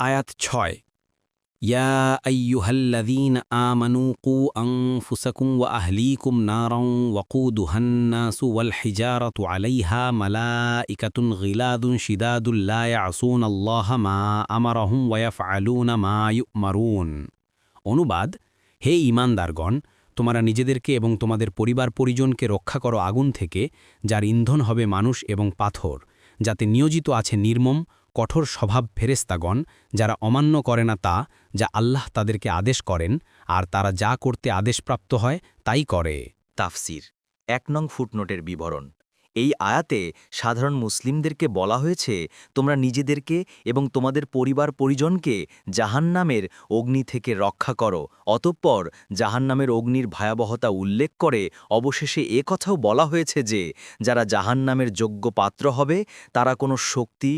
আয়াত ৬ ইয়া আইয়ুহাল্লাযীনা আমানু কু আনফুসাকুম ওয়া আহলীকুম নারান ওয়াকুদুহান নাসু ওয়াল হিজারাতু আলাইহা মালাইকাতুন গিলাদুন শিদাদুল লা ইয়াসুনাল্লাহা মা আমারাহুম ওয়া ইয়াফআলুনা মা ইউমারুন। অনুবাদ: হে ঈমানদারগণ, তোমরা নিজেদেরকে এবং তোমাদের পরিবার পরিজনকে রক্ষা করো আগুন থেকে, যার ইন্ধন হবে মানুষ এবং পাথর, যাতে নিয়োজিত আছে নির্মম কঠোর স্বভাব ফেরেশতাগণ, যারা অমান্য করে না তা যা আল্লাহ তাদেরকে আদেশ করেন, আর তারা যা করতে আদেশপ্রাপ্ত হয় তাই করে। তাফসির ১ নং ফুটনোটের বিবরণ। এই আয়াতে সাধারণ মুসলিমদেরকে বলা হয়েছে, তোমরা নিজেদেরকে এবং তোমাদের পরিবার পরিজনকে জাহান্নামের অগ্নি থেকে রক্ষা করো। অতঃপর জাহান্নামের অগ্নির ভয়াবহতা উল্লেখ করে অবশেষে এ কথাও বলা হয়েছে যে, যারা জাহান্নামের যোগ্য পাত্র হবে তারা কোনো শক্তি,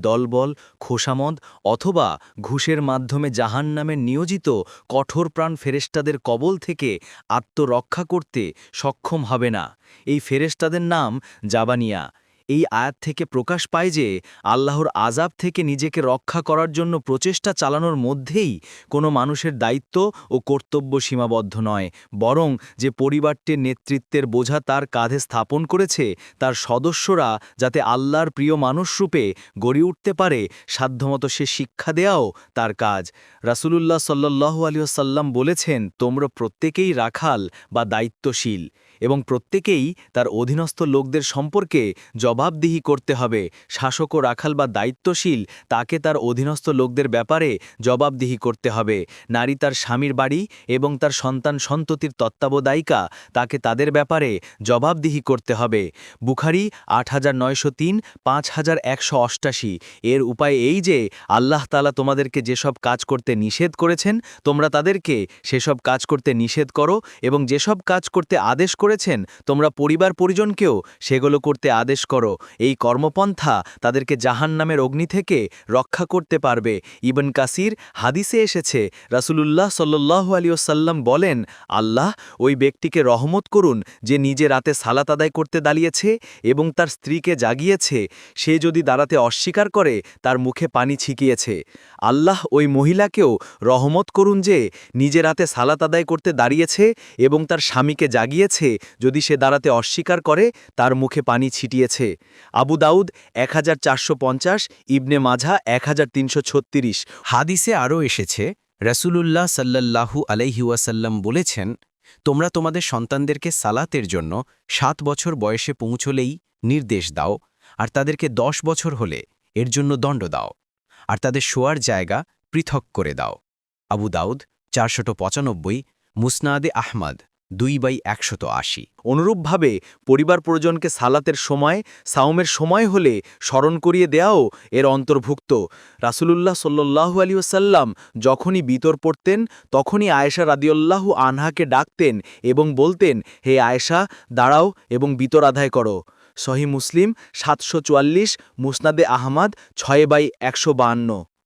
দলবল, খোসামদ অথবা ঘুষের মাধ্যমে জাহান্নামের নিয়োজিত কঠোরপ্রাণ ফেরেশতাদের কবল থেকে আত্মরক্ষা করতে সক্ষম হবে না। এই ফেরেশতাদের নাম জাবানিয়া। এই আয়াত থেকে প্রকাশ পায় যে আল্লাহর আযাব থেকে নিজেকে রক্ষা করার জন্য প্রচেষ্টা চালানোর মধ্যেই কোনো মানুষের দায়িত্ব ও কর্তব্য সীমাবদ্ধ নয়, বরং যে পরিবারটির নেতৃত্বের বোঝা তার কাঁধে স্থাপন করেছে তার সদস্যরা যাতে আল্লাহর প্রিয় মানুষরূপে গড়ে উঠতে পারে, সাধ্যমতো সে শিক্ষা দেয়াও তার কাজ। রাসূলুল্লাহ সাল্লাল্লাহু আলাইহি ওয়াসাল্লাম বলেছেন, তোমরা প্রত্যেকেই রাখাল বা দায়িত্বশীল এবং প্রত্যেকেই তার অধীনস্থ লোকদের সম্পর্কে জবাবদিহি করতে হবে। শাসক ও রাখাল বা দায়িত্বশীল তাকে তার অধীনস্থ লোকদের ব্যাপারে জবাবদিহি করতে হবে। নারী তার স্বামীর বাড়ি এবং তার সন্তান সন্ততির তত্ত্বাবধায়িকা, তাকে তাদের ব্যাপারে জবাবদিহি করতে হবে। বুখারী ৮৯০৩, ৫১৮৮। এর উপায় এই যে, আল্লাহ তাআলা তোমাদেরকে যেসব কাজ করতে নিষেধ করেছেন তোমরা তাদেরকে সেসব কাজ করতে নিষেধ করো, এবং যেসব কাজ করতে আদেশ করেছেন তোমরা পরিবার পরিজনকেও সেগুলো করতে আদেশ করো। এই কর্মপন্থা তাদেরকে জাহান্নামের অগ্নি থেকে রক্ষা করতে পারবে। ইবন কাসির হাদিসে এসেছে, রাসূলুল্লাহ সাল্লাল্লাহু আলাইহি ওয়াসাল্লাম বলেন, আল্লাহ ওই ব্যক্তিকে রহমত করুন যে নিজে রাতে সালাত আদায় করতে দাঁড়িয়েছে এবং তার স্ত্রীকে জাগিয়েছে। সে যদি দাঁড়াতে অস্বীকার করে তার মুখে পানি ছিটিয়েছে। আল্লাহ ওই মহিলাকেও রহমত করুন যে নিজে রাতে সালাত আদায় করতে দাঁড়িয়েছে এবং তার স্বামীকে জাগিয়েছে। যদি সে দাঁড়াতে অস্বীকার করে তার মুখে পানি ছিটিয়েছে। আবু দাউদ ১৪৫০, ইবনে মাজাহ ১৩৩৬। হাদিসে আরও এসেছে, রাসূলুল্লাহ সাল্লাল্লাহু আলাইহি ওয়াসাল্লাম বলেছেন, তোমরা তোমাদের সন্তানদেরকে সালাতের জন্য ৭ বছর বয়সে পৌঁছলেই নির্দেশ দাও, আর তাদেরকে ১০ বছর হলে এর জন্য দণ্ড দাও, আর তাদের শোয়ার জায়গা পৃথক করে দাও। আবু দাউদ ৪৯৫, মুসনাদে আহমদ ২/১৮০। অনুরূপভাবে পরিবার পরিজনকে সালাতের সময়, সাওমের সময় হলে স্মরণ করিয়ে দেওয়াও এর অন্তর্ভুক্ত। রাসূলুল্লাহ সাল্লাল্লাহু আলাইহি ওয়াসাল্লাম যখনই বিতর পড়তেন তখনই আয়েশা রাদিয়াল্লাহু আনহাকে ডাকতেন এবং বলতেন, হে আয়েশা, দাঁড়াও এবং বিতর আদায় করো। সহিহ মুসলিম ৭৪৪, মুসনাদে আহমদ ৬/১৫।